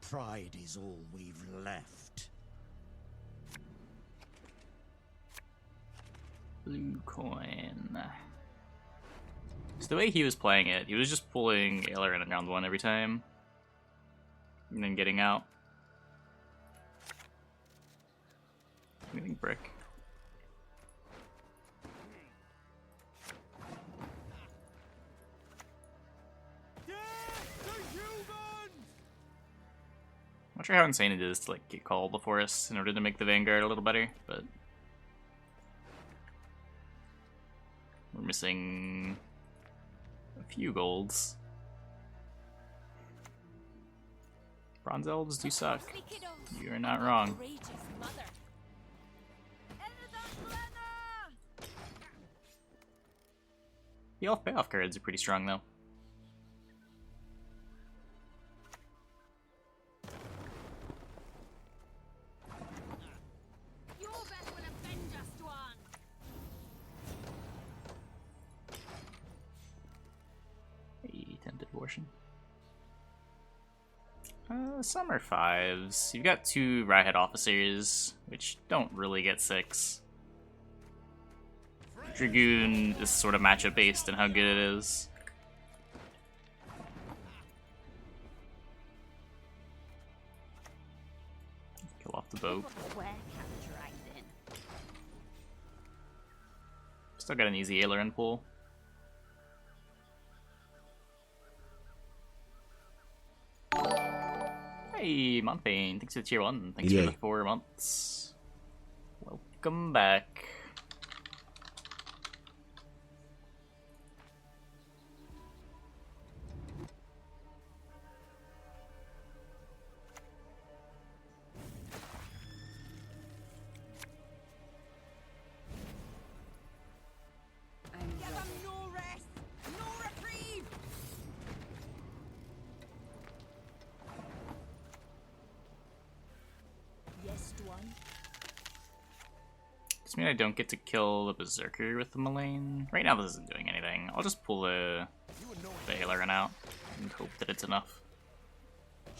Pride is all we've left. Blue coin. So the way he was playing it, he was just pulling Aelirenn in round 1 every time. And then getting out. Anything brick. I'm not sure how insane it is to like get called before us in order to make the Vanguard a little better, but we're missing a few golds. Bronze Elves do suck. You are not wrong. The elf payoff cards are pretty strong though. Abortion. Some are 5s. You've got 2 Ridehead Officers, which don't really get 6. Dragoon is sort of matchup based and how good it is. Kill off the boat. Still got an easy Aelirenn pool. Hey, Montpain, thanks for the tier 1. Thanks for the 4 months. Welcome back. Does mean I don't get to kill the Berserker with the Mullane? Right now this isn't doing anything. I'll just pull the Aelirenn out and hope that it's enough.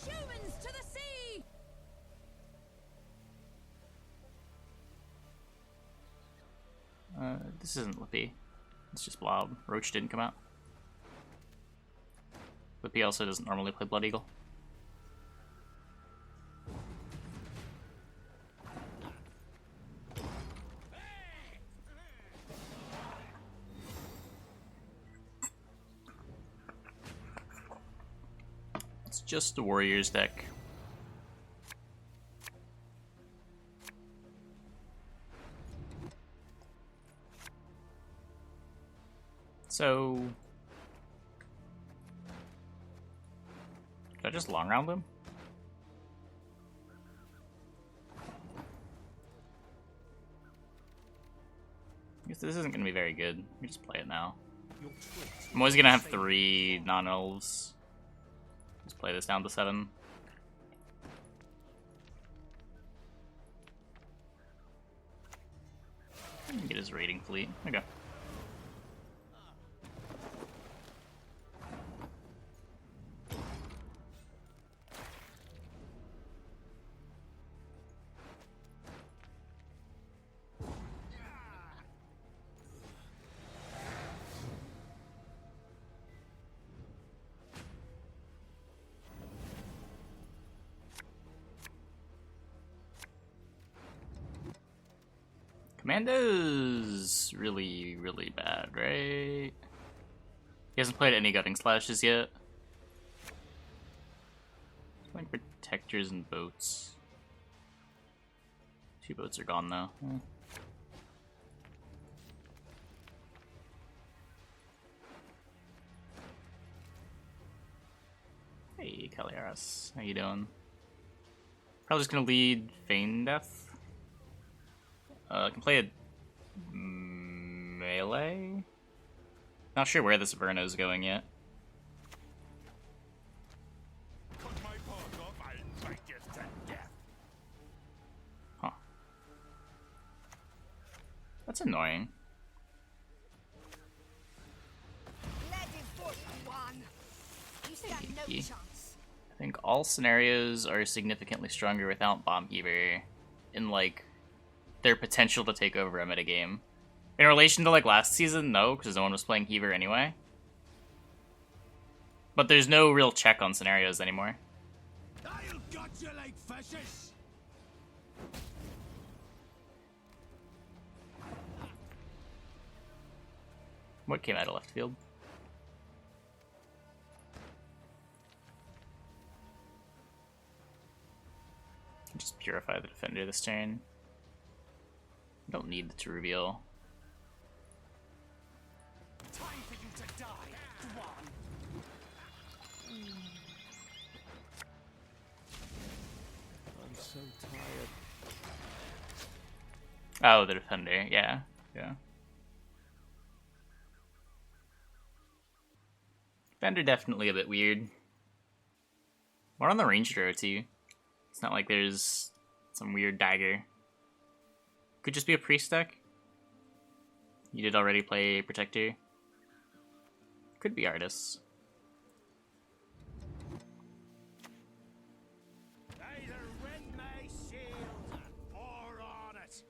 Humans to the sea! This isn't Lippy. It's just Blob. Roach didn't come out. Lippy also doesn't normally play Blood Eagle. Just the Warriors deck. So, did I just long round them? I guess this isn't going to be very good. Let me just play it now. I'm always going to have 3 non-elves. Just play this down to 7. Get his raiding fleet. Okay. Commando's really, really bad, right? He hasn't played any Gutting Slashes yet. He's playing Protectors and Boats. 2 boats are gone though. Hey, Kaliaras, how you doing? Probably just gonna lead Feign Death. I can play a melee? Not sure where this Verno's going yet. Huh. That's annoying. think all scenarios are significantly stronger without Bomb Heaver in, like, their potential to take over a metagame. In relation to, like, last season, no, because no one was playing Heaver anyway. But there's no real check on scenarios anymore. I'll gut you like fishes. What came out of left field? Just purify the defender this turn. I don't need to reveal. Time for you to die, Dwan. I'm so tired. Oh, the defender. Yeah. Yeah. Defender definitely a bit weird. What on the range draw too? It's not like there's some weird dagger. Could just be a priest deck. You did already play Protector. Could be Artists. Either rend my shield and pour on it.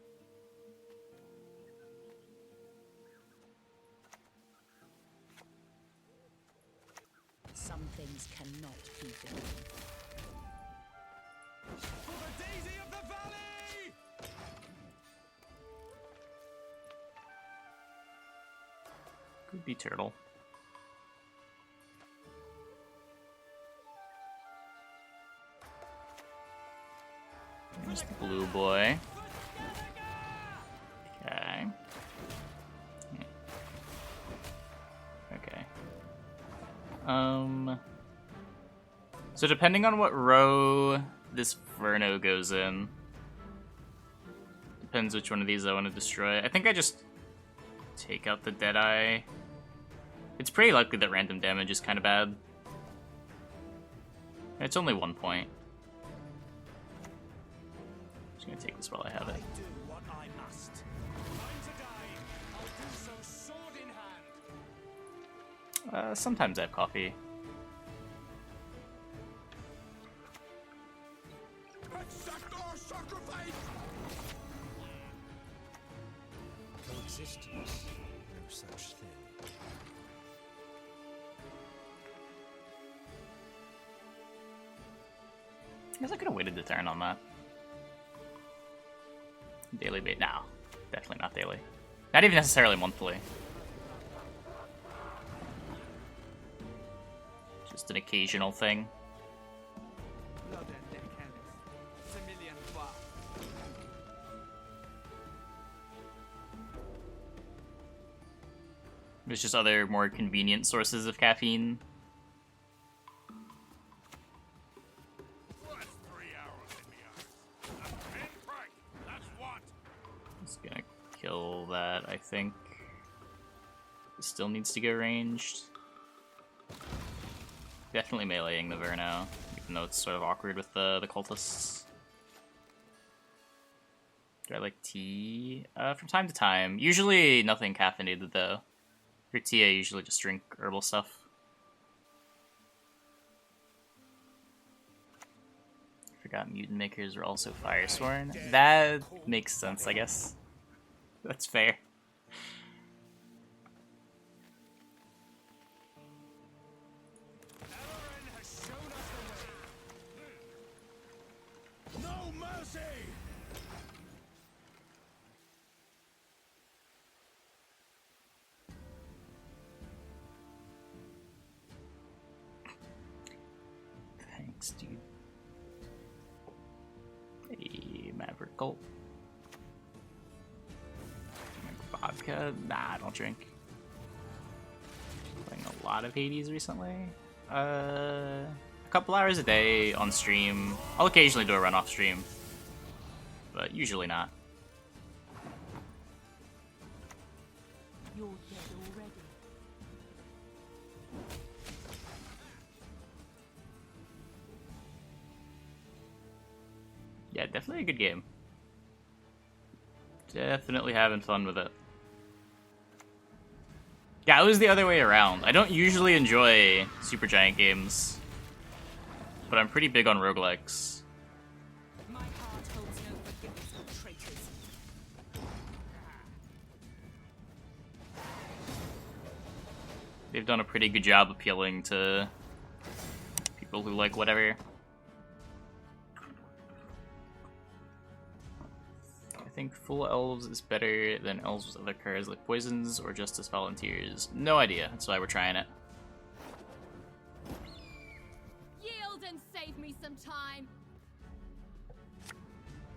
Some things cannot be done. For the daisy of the valley! Could be Turtle. There's the blue boy. Okay. Okay. So depending on what row this Verno goes in, depends which one of these I want to destroy. I think I just take out the Deadeye. It's pretty likely that random damage is kind of bad. It's only 1 point. Just gonna take this while I have it. I do what I must. Time to die. I'll do so sword in hand. Sometimes I have coffee. Accept our sacrifice! Coexistence. No such thing. I guess I could have waited the turn on that. Daily bait? No. Definitely not daily. Not even necessarily monthly. Just an occasional thing. There's just other more convenient sources of caffeine. That's 3 hours in the eyes. That's 10 crack. That's what? Just gonna kill that, I think. It still needs to go ranged. Definitely meleeing the Verno, even though it's sort of awkward with the cultists. Do I like tea? From time to time. Usually nothing caffeinated though. For tea, I usually just drink herbal stuff. Forgot mutant makers are also Firesworn. That makes sense, I guess. That's fair. Aelirenn has shown us the way. No mercy! Thanks, dude. Hey, Maverick Gulp. Drink vodka? Nah, I don't drink. Playing a lot of Hades recently. A couple hours a day on stream. I'll occasionally do a run off stream, but usually not. You're dead already. Yeah, definitely a good game. Definitely having fun with it. Yeah, it was the other way around. I don't usually enjoy Supergiant games. but I'm pretty big on roguelikes. My heart holds no forgiveness for traitors. They've done a pretty good job appealing to people who like whatever. I think full elves is better than elves with other cards like poisons or justice volunteers. No idea, that's why we're trying it. Yield and save me some time.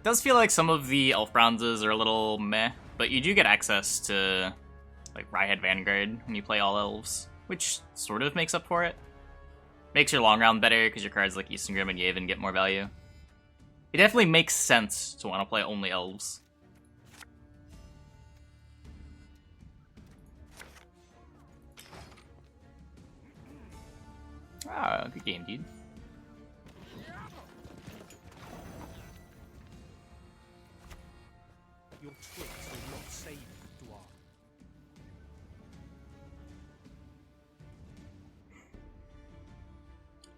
Does feel like some of the elf bronzes are a little meh, but you do get access to like Ryehead Vanguard when you play all elves, which sort of makes up for it. Makes your long round better because your cards like Isengrim and Yavin get more value. It definitely makes sense to want to play only elves. Ah, good game, dude. Your tricks will not save you, Dwarf.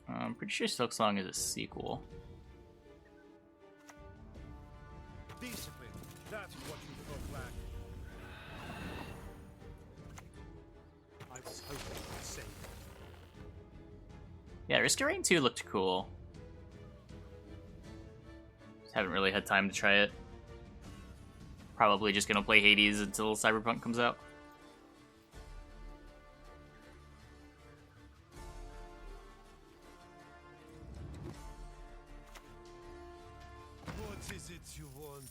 I'm pretty sure Silksong is a sequel. Discipline, that's what you thought lack. I was hoping to save. Yeah, Risk-A-Rain 2 looked cool. Just haven't really had time to try it. Probably just gonna play Hades until Cyberpunk comes out. What is it you want?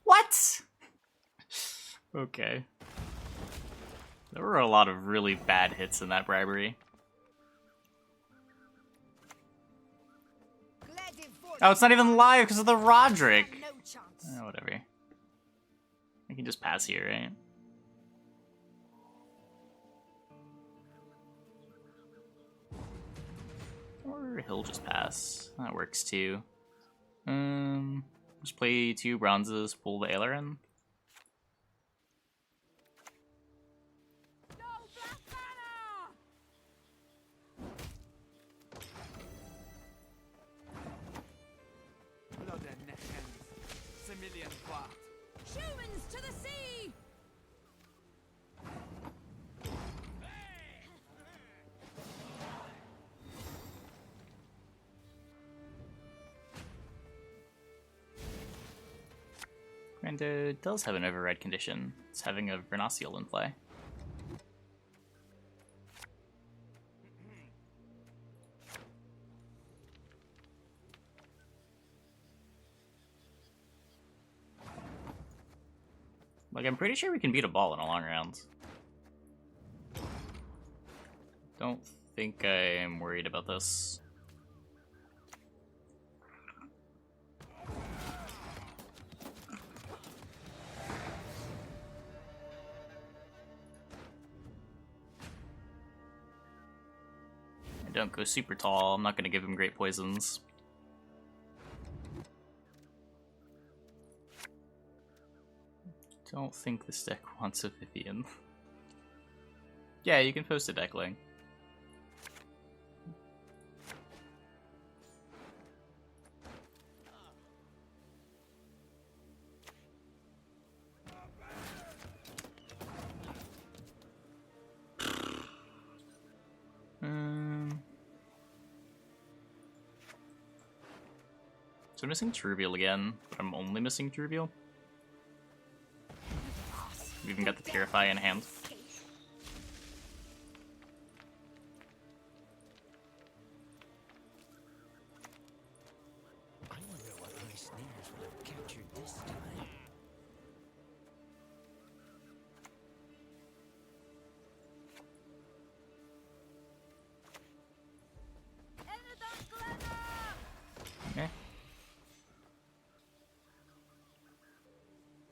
What? Okay. There were a lot of really bad hits in that bribery. Oh, it's not even live because of the Roderick. No chance. Oh, whatever. I can just pass here, right? Or he'll just pass. That works too. Just play 2 bronzes, pull the Aelirenn. No black banner. Blood and hands. Similian part. Humans to the sea. Grando does have an override condition. It's having a Vernacial in play. Like, I'm pretty sure we can beat a ball in a long round. Don't think I'm worried about this. I don't go super tall. I'm not going to give him great poisons. Don't think this deck wants a Vivian. Yeah, you can post a deck link. So I'm missing Turbial again, but I'm only missing Turbial. We've even got the Purify in hand. I wonder what my snares would have captured this time. Okay.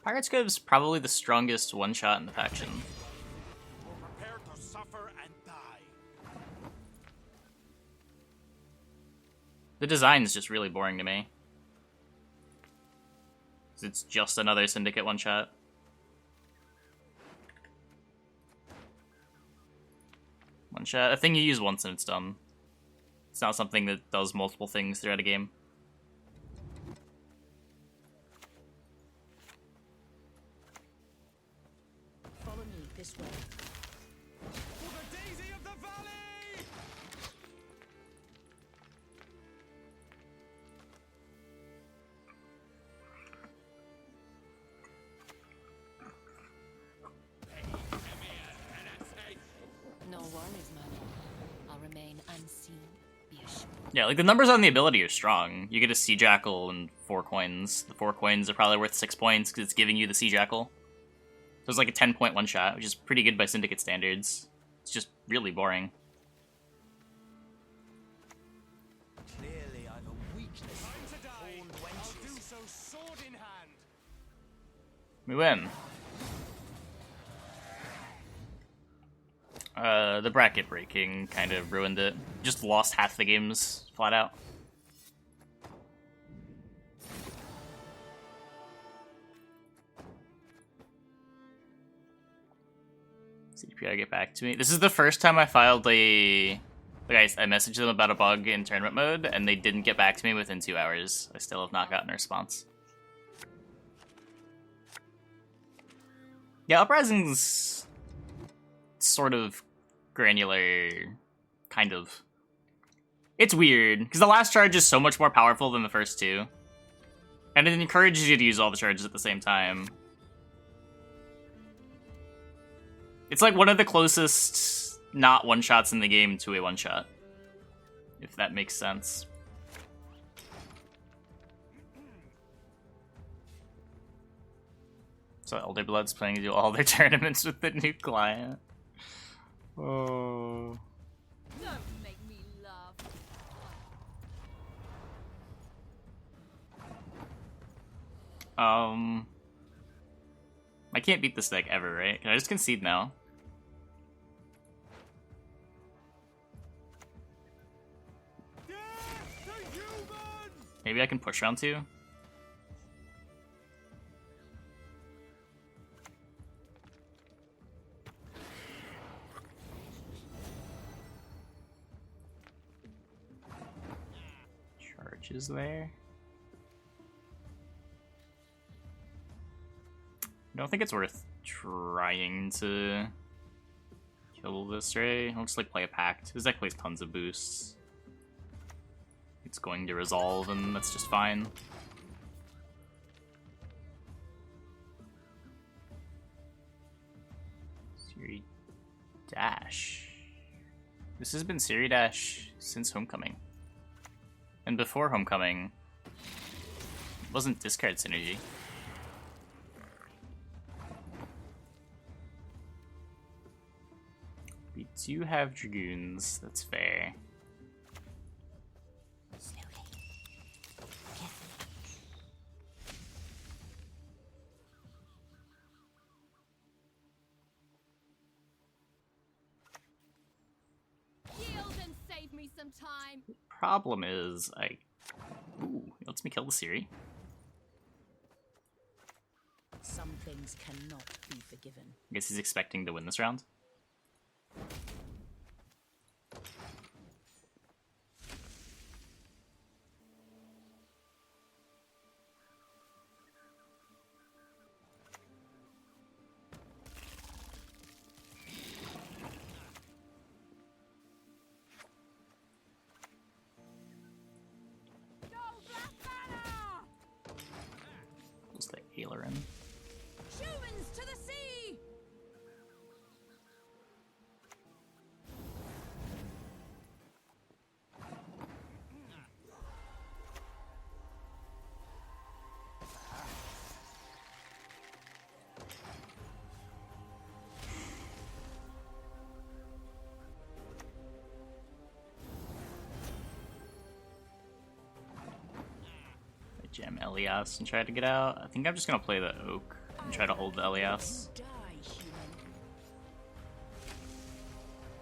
Pirate Scope's probably the strongest one-shot in the faction. Prepare to suffer and die. The design's just really boring to me. It's just another Syndicate one-shot. one shot. A thing you use once and it's done. It's not something that does multiple things throughout a game. Follow me this way. For the daisy of the valley! No worries, my lord. I'll remain unseen. Be assured. Yeah, like the numbers on the ability are strong. You get a Sea Jackal and 4 coins. The 4 coins are probably worth 6 points because it's giving you the Sea Jackal. So it's like a 10-point one-shot, which is pretty good by Syndicate standards. It's just really boring. Clearly I've a weakness for horned wenches. I'll do so sword in hand. We win. The bracket breaking kind of ruined it. Just lost half the games flat out. CPI get back to me. This is the first time I filed a... Like I messaged them about a bug in tournament mode, and they didn't get back to me within 2 hours. I still have not gotten a response. Yeah, Uprising's sort of granular, kind of. It's weird, because the last charge is so much more powerful than the first two. And it encourages you to use all the charges at the same time. It's like one of the closest not one-shots in the game to a one-shot. If that makes sense. So Elderblood's planning to do all their tournaments with the new client. Oh. Don't make me laugh. I can't beat this deck ever, right? Can I just concede now? Maybe I can push round 2? Charges there. I don't think it's worth trying to kill this Ray. I'll just like play a Pact. This deck plays tons of boosts. It's going to resolve, and that's just fine. Siri Dash. This has been Siri Dash since Homecoming. And before Homecoming, it wasn't discard synergy. We do have Dragoons, that's fair. Yield and save me some time. Problem is, Ooh, it lets me kill the Siri. Some things cannot be forgiven. I guess he's expecting to win this round. Go Black Banner! What's the Aelirenn? Humans to the sea! I jam Elias and try to get out. I think I'm just gonna play the Oak and try to hold the Elias. Die, human.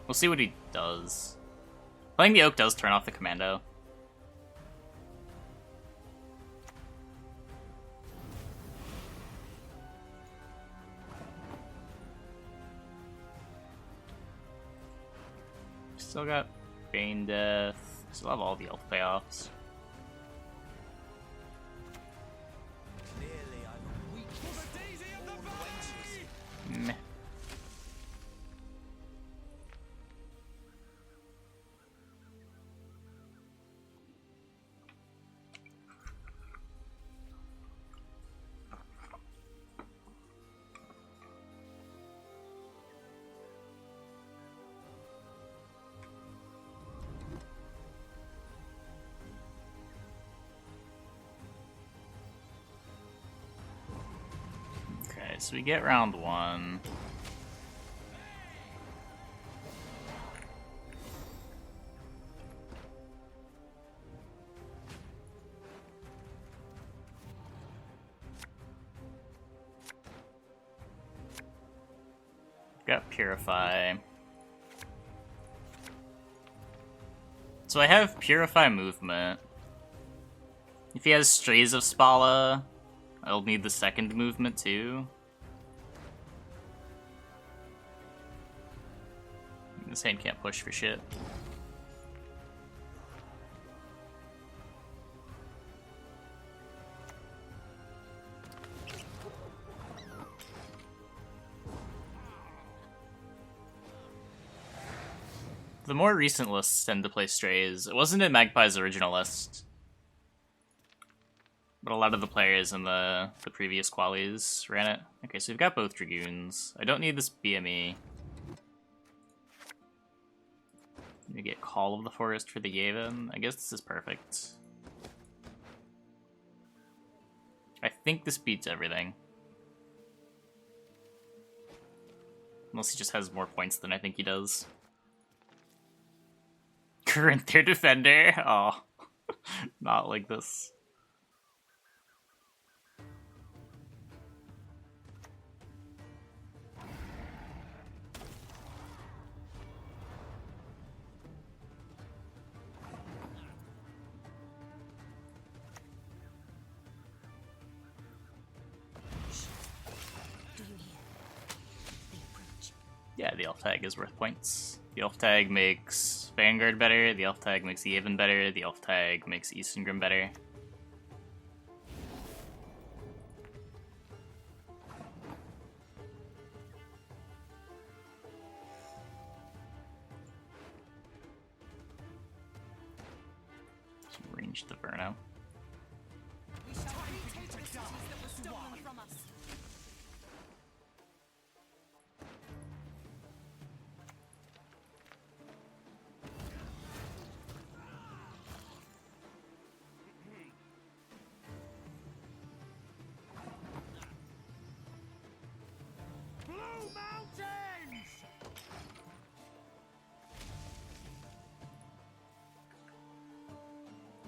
We'll see what he does. I think the Oak does turn off the commando. Still got Bane Death. Still have all the elf payoffs. Clearly, I'm a weakness for horned wenches. Meh. Okay, so we get round 1. Got Purify. So I have Purify movement. If he has Strays of Spala, I'll need the second movement too. This hand can't push for shit. The more recent lists tend to play Strays. It wasn't in Magpie's original list, but a lot of the players in the previous qualies ran it. Okay, so we've got both Dragoons. I don't need this BME. You get Call of the Forest for the Yavin. I guess this is perfect. I think this beats everything. Unless he just has more points than I think he does. Current their defender? Oh, not like this. Do you hear? They approach. Yeah, the elf tag is worth points. The elf tag makes Vanguard better, the elf tag makes Yavin better, the elf tag makes Isengrim better. Some range to Verno. We shall retake the cities that were stolen from us. Blue Mountains!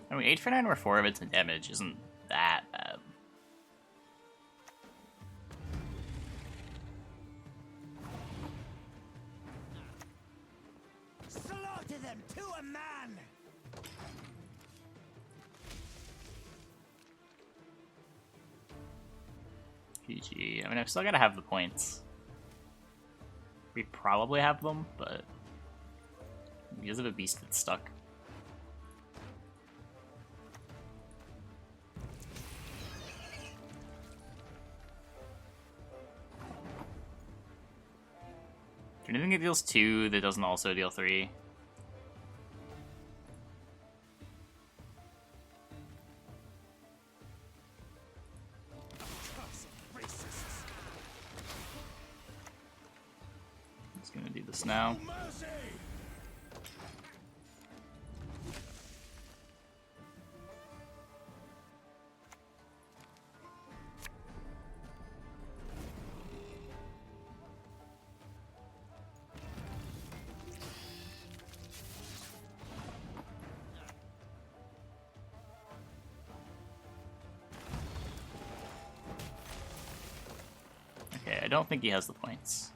I mean, 8 for 9 or 4 of it's in damage isn't that bad. Slaughter them to a man! GG. I mean, I've still got to have the points. We probably have them, but because of a beast that's stuck. Is there anything that deals 2 that doesn't also deal 3? Racists! Just gonna do this now. Mercy! Okay, I don't think he has the points.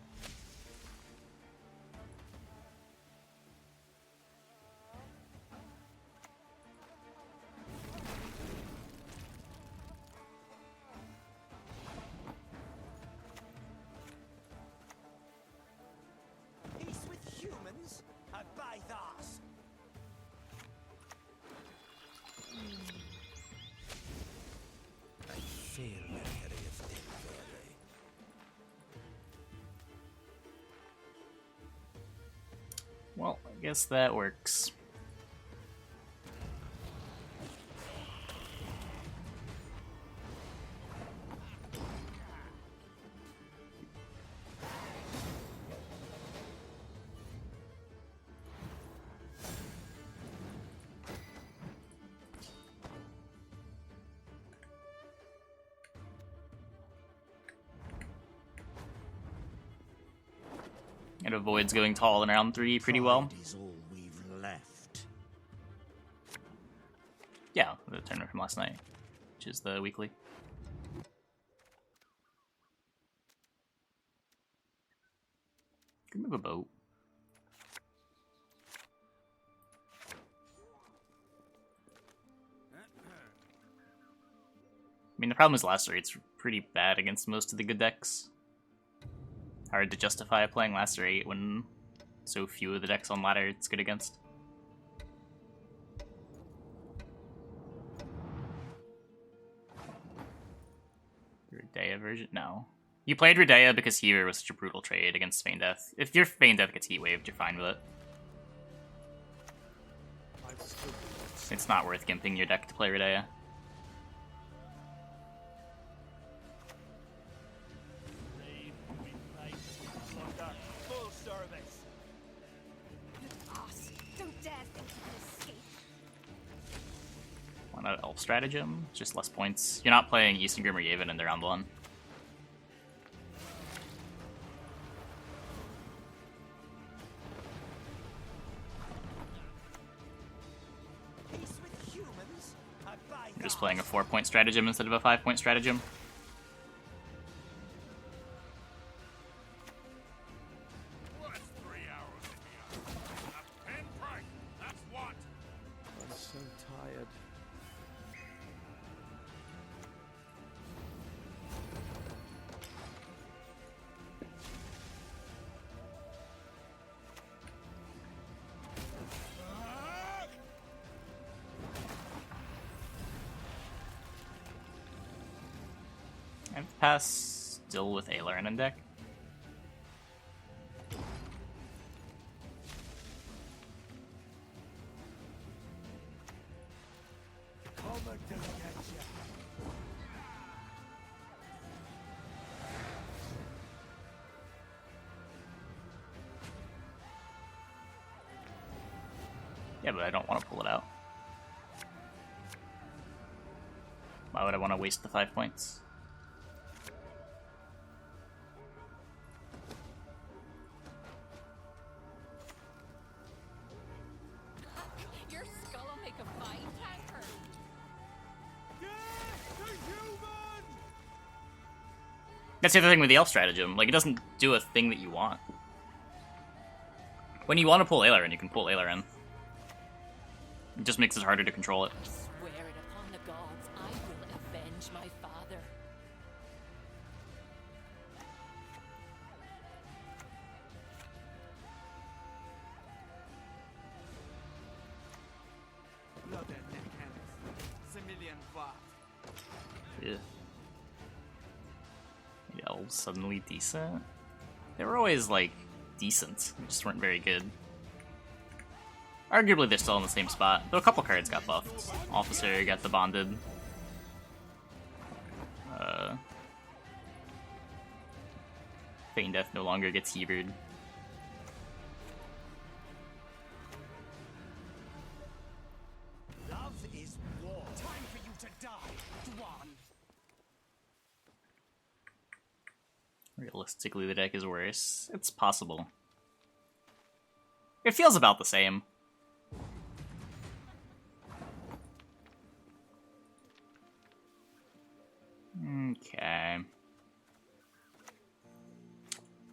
Peace with humans? I buy that. guess that works. It avoids going tall in round 3 pretty well. Pride is all we've left. Yeah, the tournament from last night, which is the weekly. Could move a boat. I mean, the problem is last rate's pretty bad against most of the good decks. Hard to justify playing last rate when so few of the decks on ladder it's good against. Redea version? No. You played Redea because Heaver was such a brutal trade against Feign Death. If your Feign Death gets Heat Waved, you're fine with it. It's not worth gimping your deck to play Redea. Full service. Ass. Don't dare think you can escape. Why not Elf Stratagem? Just less points. You're not playing Eastern Grim or Yavin in the round 1. Peace with humans? I buy You're just playing a 4-point stratagem instead of a 5-point stratagem. What's 3 hours in here? A pinprick, that's what! I'm so tired. I have to pass still with Aelirenn in deck. Yeah, but I don't want to pull it out. Why would I want to waste the 5 points? Your skull will make a fine tanker. That's the other thing with the Elf Stratagem. Like, it doesn't do a thing that you want. When you want to pull Aelirenn, you can pull Aelirenn. It just makes it harder to control it. I swear it upon the gods, I will avenge my father. Yeah. Made Elves suddenly decent? They were always, like, decent. They just weren't very good. Arguably, they're still in the same spot, though a couple cards got buffed. Officer got the bonded. Feign Death no longer gets Heavered. Love is war. Time for you to die, Dwan. Realistically, the deck is worse. It's possible. It feels about the same. Okay. I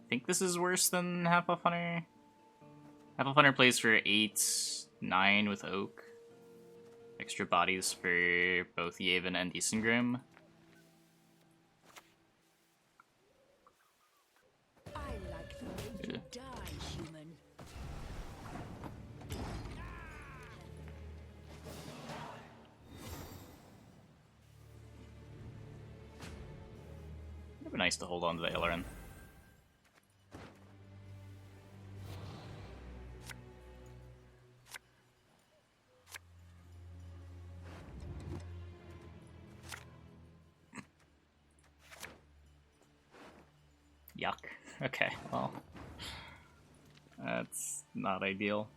think this is worse than Half Elf Hunter. Half Elf Hunter plays for 8-9 with Oak. Extra bodies for both Yavin and Isengrim. I like the way you die, human. It'd be nice to hold on to the Aelirenn. Yuck. Okay, well. That's not ideal.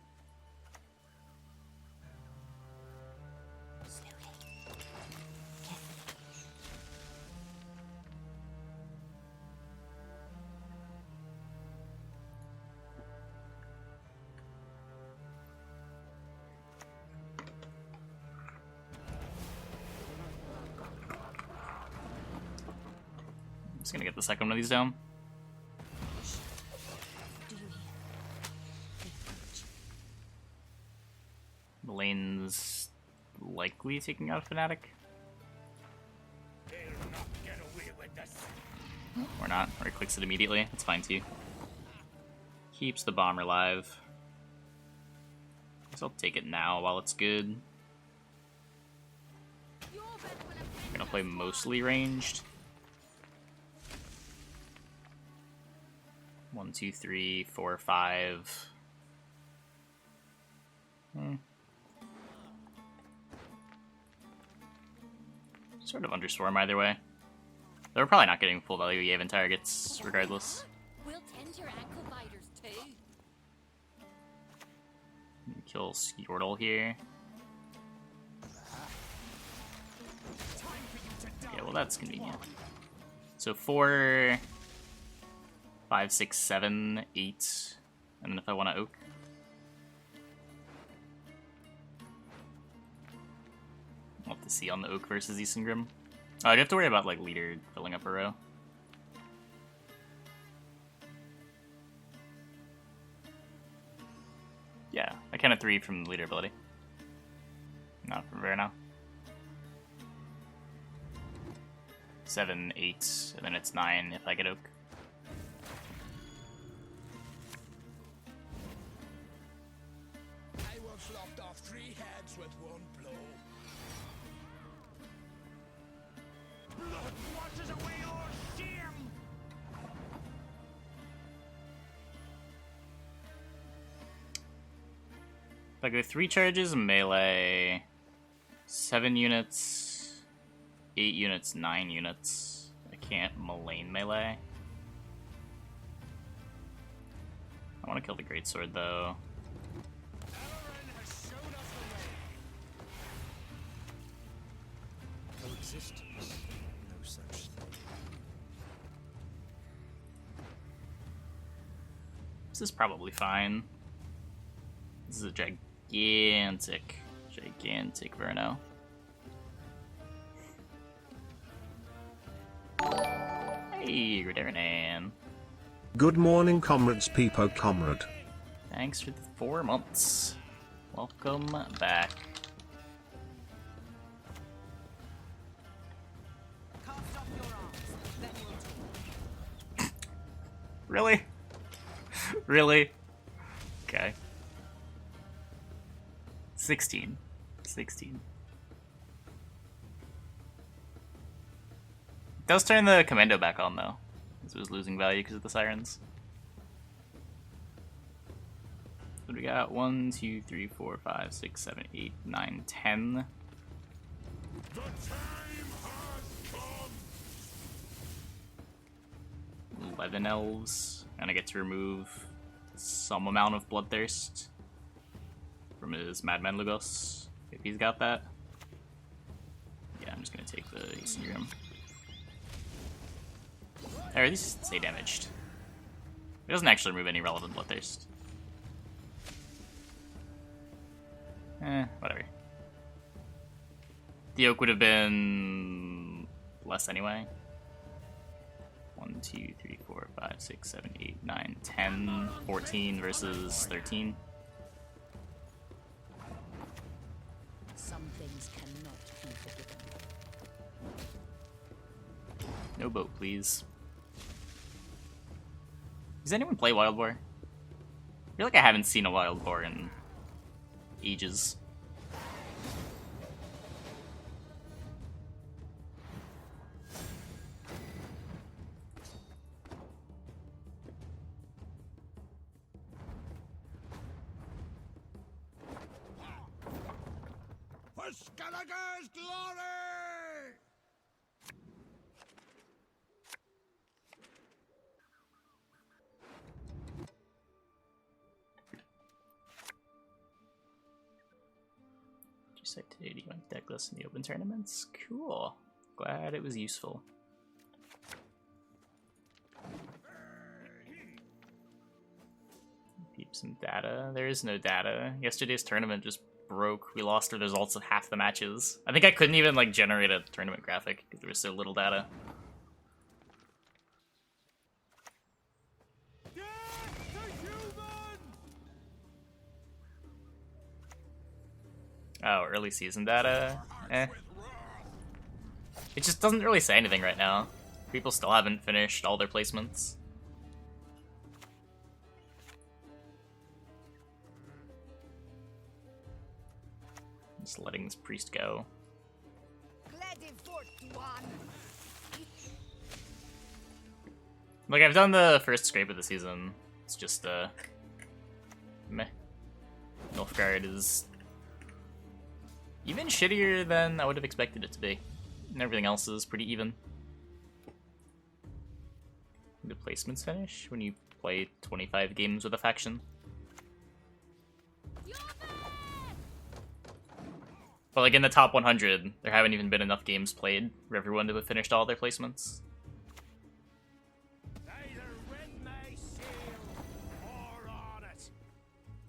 I'm just gonna get the second one of these down. Do you hear? They approach. Lane's likely taking out a Fnatic. They'll not get away with this. Or not, or he clicks it immediately. That's fine too. Keeps the bomber alive. Guess I'll take it now while it's good. I'm gonna play mostly ranged. 1, 2, 3, 4, 5. Sort of underswarm either way. They're probably not getting full value Yavin targets regardless. We'll tend your ankle biters too. Kill Skjortal here. Yeah, well that's convenient. So 4, 5, 6, 7, 8, and then if I want to oak. We'll have to see on the oak versus Isengrim. Oh, I do have to worry about like leader filling up a row. Yeah, I count a 3 from the leader ability. Not from Verno. 7, 8, and then it's 9 if I get oak. I once lopped off 3 heads with 1 blow. Blood washes away all shame. If I go 3 charges, melee, 7 units, 8 units, 9 units. I can't Malane melee. I want to kill the greatsword though. Aelirenn has shown us the way. Coexistence. No such thing. This is probably fine. This is a gigantic Verno. Hey, Aelirenn. Good morning, comrades, Peepo comrade. Thanks for the 4 months. Welcome back. Cast off your arms, then you'll take. Really? Really? Okay. 16. 16. It does turn the commando back on though. This was losing value because of the sirens. What do we got? 1, 2, 3, 4, 5, 6, 7, 8, 9, 10. The time has come. 11 elves. And I get to remove some amount of bloodthirst from his Madman Lugos, if he's got that. Yeah, I'm just gonna take the Isengrim. Or at least stay damaged. It doesn't actually remove any relevant bloodthirst. Whatever. The oak would have been less anyway. 1, 2, 3, 4, 5, 6, 7, 8, 9, 10, 14 versus 13. Some things cannot be forgiven. No boat, please. Does anyone play Wild Boar? I feel like I haven't seen a Wild Boar in ages. For Skellige's glory! Set today to win deck list in the open tournaments. Cool. Glad it was useful. Keep some data. There is no data. Yesterday's tournament just broke. We lost the results of half the matches. I think I couldn't even like generate a tournament graphic because there was so little data. Oh, early season data? Eh. It just doesn't really say anything right now. People still haven't finished all their placements. Just letting this priest go. Like, I've done the first scrape of the season. It's just, meh. Nilfgaard is even shittier than I would have expected it to be. And everything else is pretty even. The placements finish when you play 25 games with a faction. But like in the top 100, there haven't even been enough games played for everyone to have finished all their placements.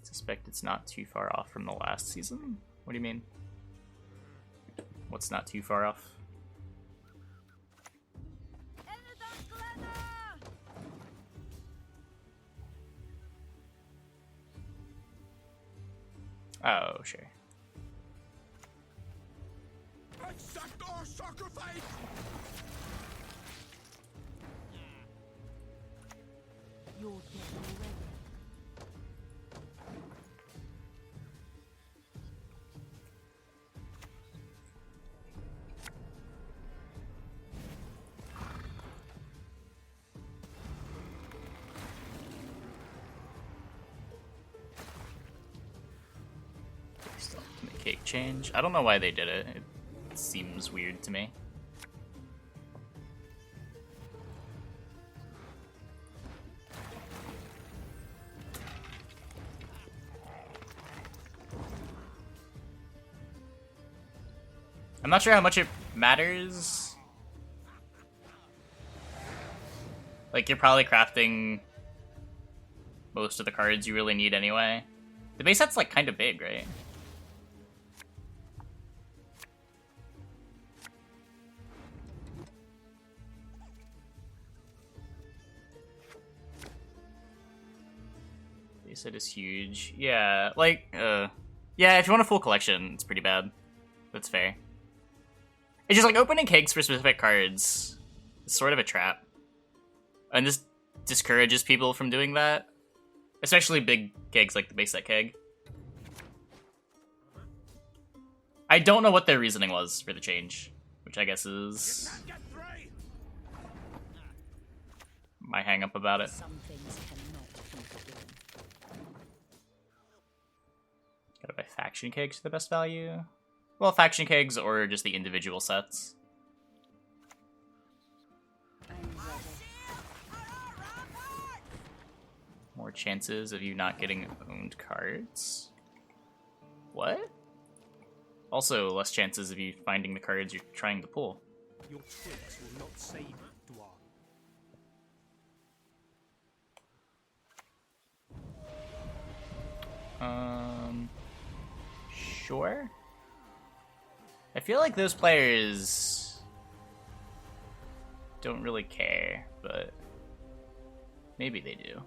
Suspect it's not too far off from the last season? What do you mean? What's not too far off? Oh, sure. Accept our sacrifice! You're dead already. Cake change. I don't know why they did it. It seems weird to me. I'm not sure how much it matters. Like, you're probably crafting most of the cards you really need anyway. The base set's like kind of big, right? Base set is huge. Yeah, like, yeah, if you want a full collection, it's pretty bad. That's fair. It's just like opening kegs for specific cards is sort of a trap. And this discourages people from doing that. Especially big kegs like the base set keg. I don't know what their reasoning was for the change, which I guess is my hang up about it. Some things cannot be forgiven. Gotta buy faction kegs for the best value. Well, faction kegs or just the individual sets. More chances of you not getting owned cards. What? Also, less chances of you finding the cards you're trying to pull. Your tricks will not save you, Dwarf. Sure. I feel like those players don't really care, but maybe they do.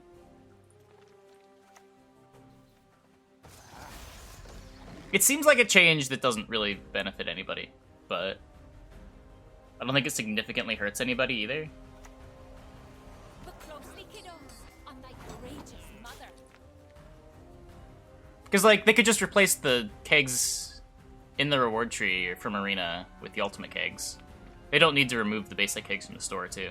It seems like a change that doesn't really benefit anybody, but I don't think it significantly hurts anybody either. Look closely, kiddos, on thy courageous mother. Because, like, they could just replace the kegs in the reward tree or from Arena with the ultimate kegs. They don't need to remove the basic kegs from the store, too.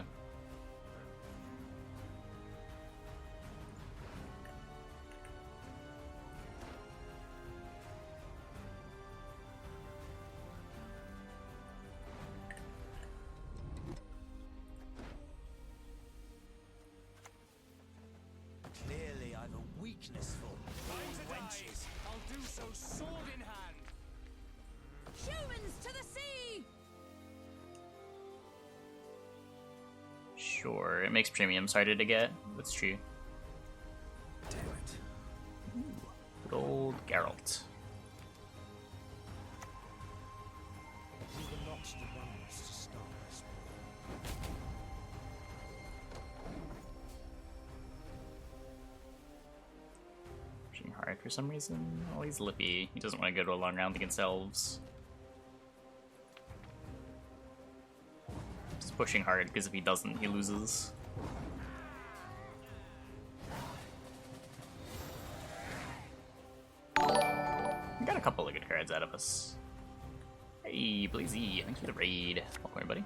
Clearly, I've a weakness for old wenches. I'll do so sword in hand. Humans to the sea! Sure, it makes premiums harder to get. That's true. Damn it. Good old Geralt. We were not the ones to start this war. Pushing hard for some reason. Oh, he's Lippy. He doesn't want to go to a long round against Elves. Just pushing hard, because if he doesn't, he loses. We got a couple of good cards out of us. Hey, Blazy, thanks for the raid. Welcome, everybody.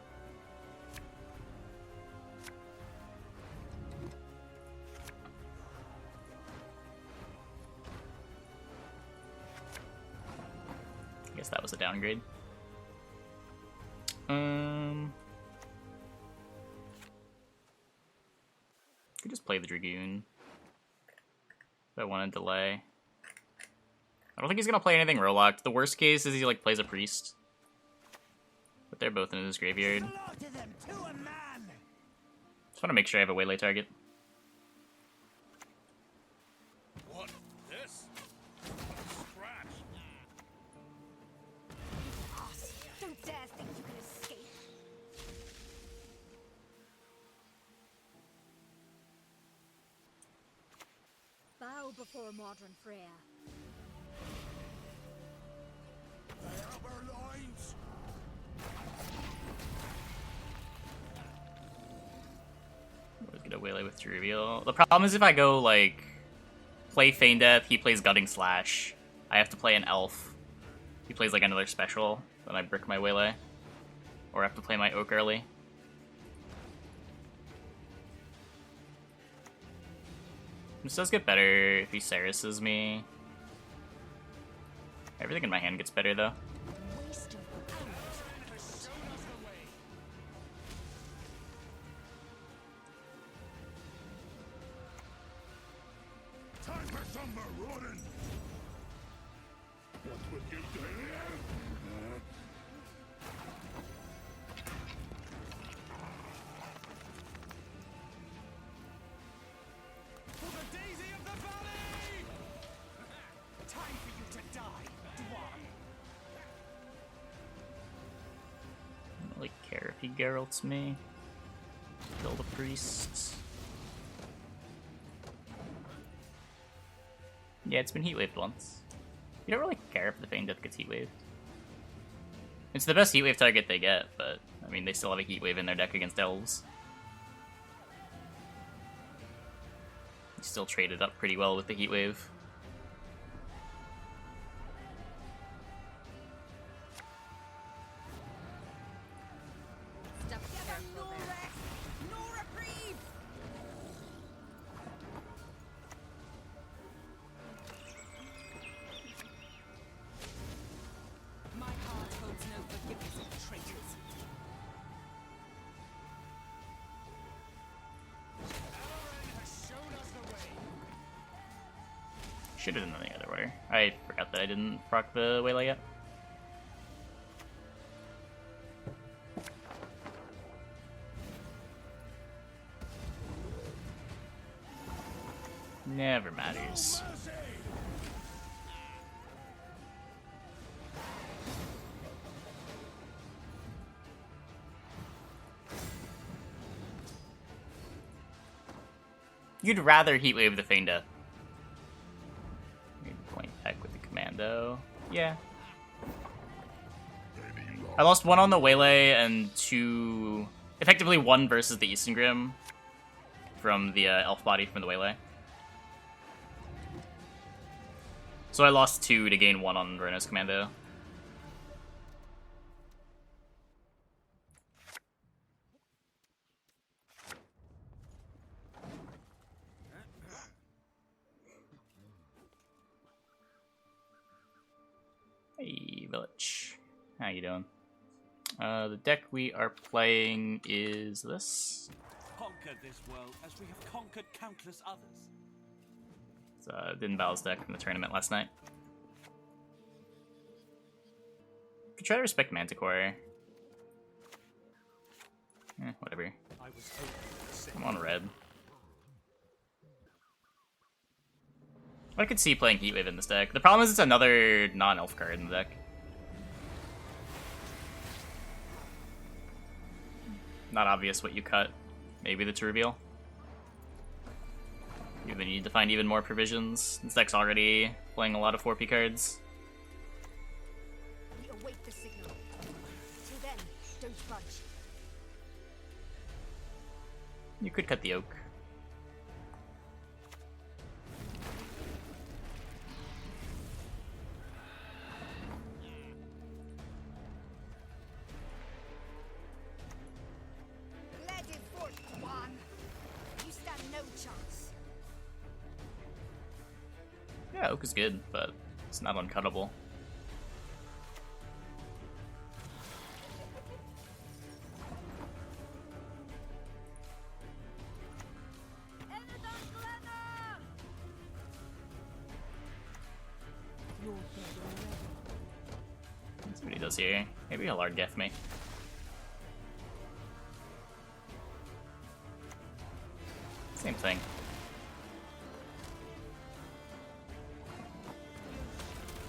I guess that was a downgrade. Could just play the Dragoon. If I want to delay. I don't think he's gonna play anything row-locked. The worst case is he like plays a priest. But they're both in his graveyard. Slaughter them to a man! Just want to make sure I have a waylay target. What? This? Scratch. Don't dare think you can escape. Bow before modern Freya. They have our lives. Always get a waylay with to reveal. The problem is if I go like play Feign Death, he plays Gutting Slash. I have to play an elf. He plays like another special, then I brick my waylay. Or I have to play my oak early. This does get better if he Cereses me. Everything in my hand gets better though. Waste of hours. Time for some marauding. What would you do? For the daisy of the valley! Time for you to die, Dwarf. I don't really care if he Geralts me. Kill the priest. Yeah, it's been heat waved once. You don't really care if the Feign Death gets heat waved. It's the best heat wave target they get, but I mean they still have a heat wave in their deck against Elves. They still traded up pretty well with the heat wave. Step careful there. Rest, no reprieve. My heart holds no forgiveness of traitors. Aelirenn has shown us the way. Should have done it the other order. I forgot that I didn't proc the waylay yet. Never matters. You'd rather heatwave the Feign Death. Maybe point back with the commando. Yeah. I lost one on the waylay and two, effectively one versus the Eastern Grim from the elf body from the waylay. So I lost two to gain one on Verna's commando. Hey, Village. How you doing? The deck we are playing is this. Conquer this world as we have conquered countless others. It's Dinbao's deck from the tournament last night. Could try to respect Manticore. Whatever. I was hoping to say I'm on red. I could see playing Heatwave in this deck. The problem is it's another non-elf card in the deck. Not obvious what you cut. Maybe the to reveal. You need to find even more provisions. This deck's already playing a lot of 4P cards. We await the signal. Till then, don't budge. You could cut the oak. Let it forth, Juan. You stand no chance. Yeah, oak is good, but it's not uncuttable. Let's see what he does here. Maybe he'll hard Geth me. Same thing.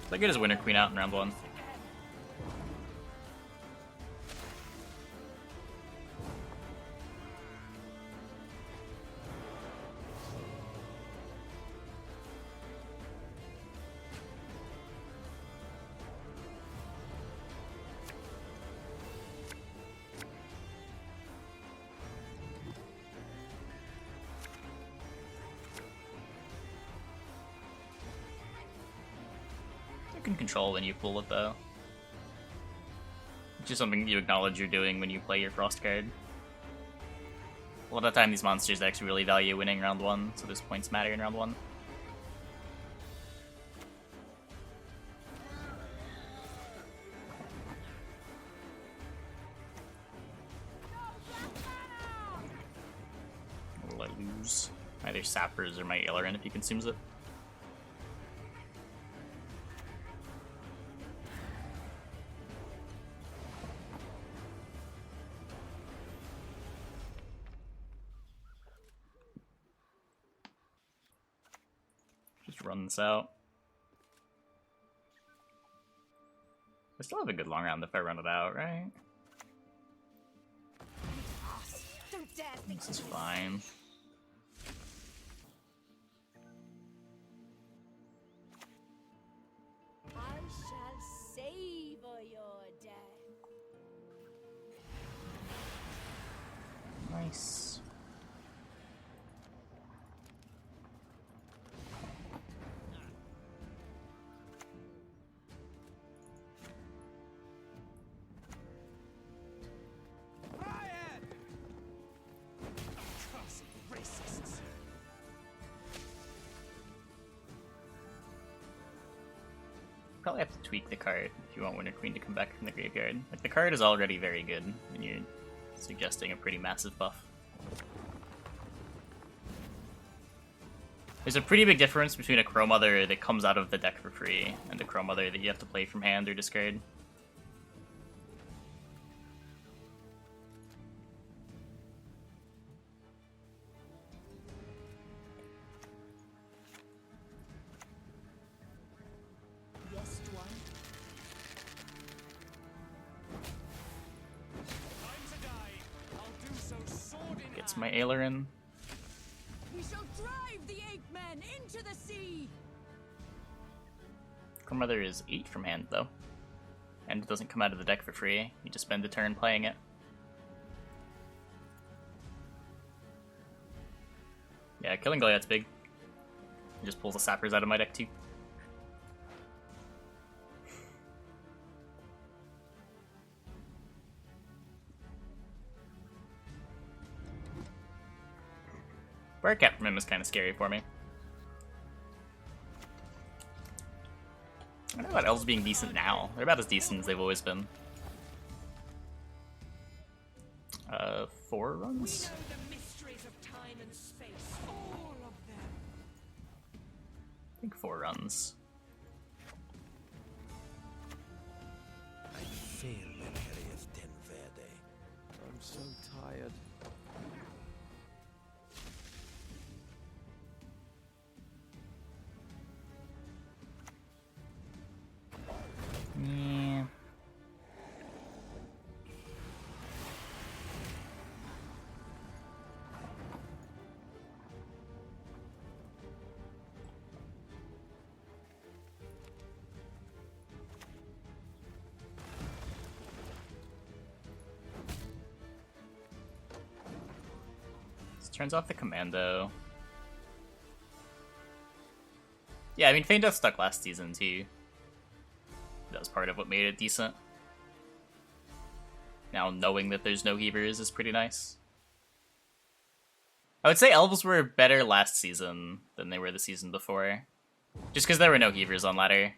So I get his Winter Queen out in round 1. You can control when you pull it though. Which is something you acknowledge you're doing when you play your Frost card. A lot of the time these monsters actually really value winning round 1, so those points matter in round 1. What will I lose? Either Sappers or my Aelirenn if he consumes it. Just run this out. I still have a good long round if I run it out, right? Don't dare think This is fine. I shall savor your death. Nice. Riot! Cursed racists! Probably have to tweak the card if you want Winter Queen to come back from the graveyard. Like, the card is already very good, and you're suggesting a pretty massive buff. There's a pretty big difference between a Crow Mother that comes out of the deck for free and a Crow Mother that you have to play from hand or discard. Yes, one. Time to die. I'll do so sword in Gets hand. my Aelirenn. We shall drive the ape men into the sea. Crow Mother is 8 from hand, though. And it doesn't come out of the deck for free. You just spend a turn playing it. Yeah, killing Goliath's big. It just pulls the Sappers out of my deck, too. Wirecap from him is kind of scary for me. I don't know about Elves being decent now. They're about as decent as they've always been. 4 runs? The mysteries of time and space, all of them. I think 4 runs. I'm so tired. Yeah. This turns off the commando. Yeah, I mean, Feign Death stuck last season too. That was part of what made it decent. Now knowing that there's no heavers is pretty nice. I would say Elves were better last season than they were the season before. Just because there were no heavers on ladder.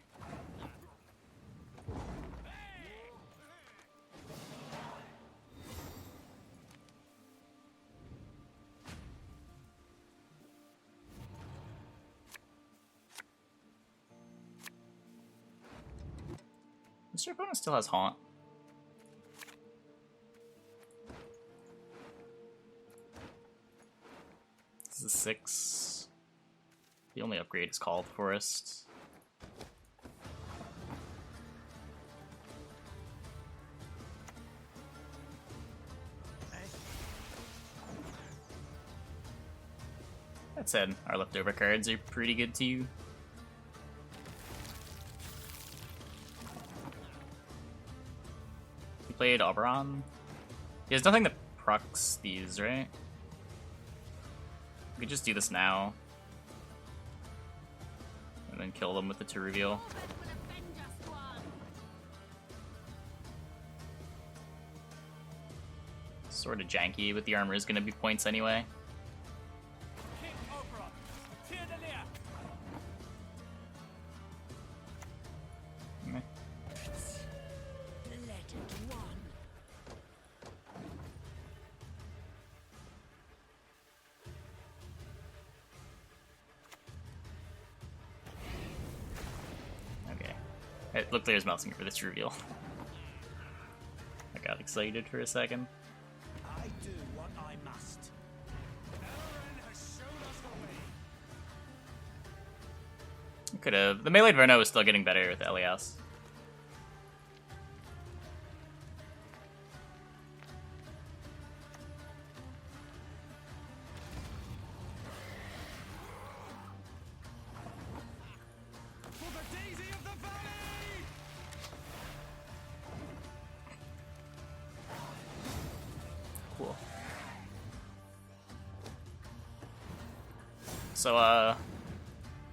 Mr. Opponent still has Haunt. This is 6. The only upgrade is Call of the Forest. That said, our leftover cards are pretty good too. He played Oberon. He has nothing that procs these, right? We could just do this now. And then kill them with the 2 reveal. Sort of janky, but the armor is going to be points anyway. King Oberon, Tyr de Leer. Meh. Okay. It looked like I was mousing for this reveal. I got excited for a second. I do what I must. Aelirenn has shown us the way. Could have. The melee Verno is still getting better with Elias. For the daisy of the valley! Cool. So, I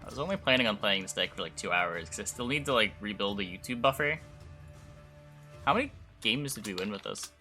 was only planning on playing this deck for like 2 hours, because I still need to like rebuild a YouTube buffer. How many games did we win with this?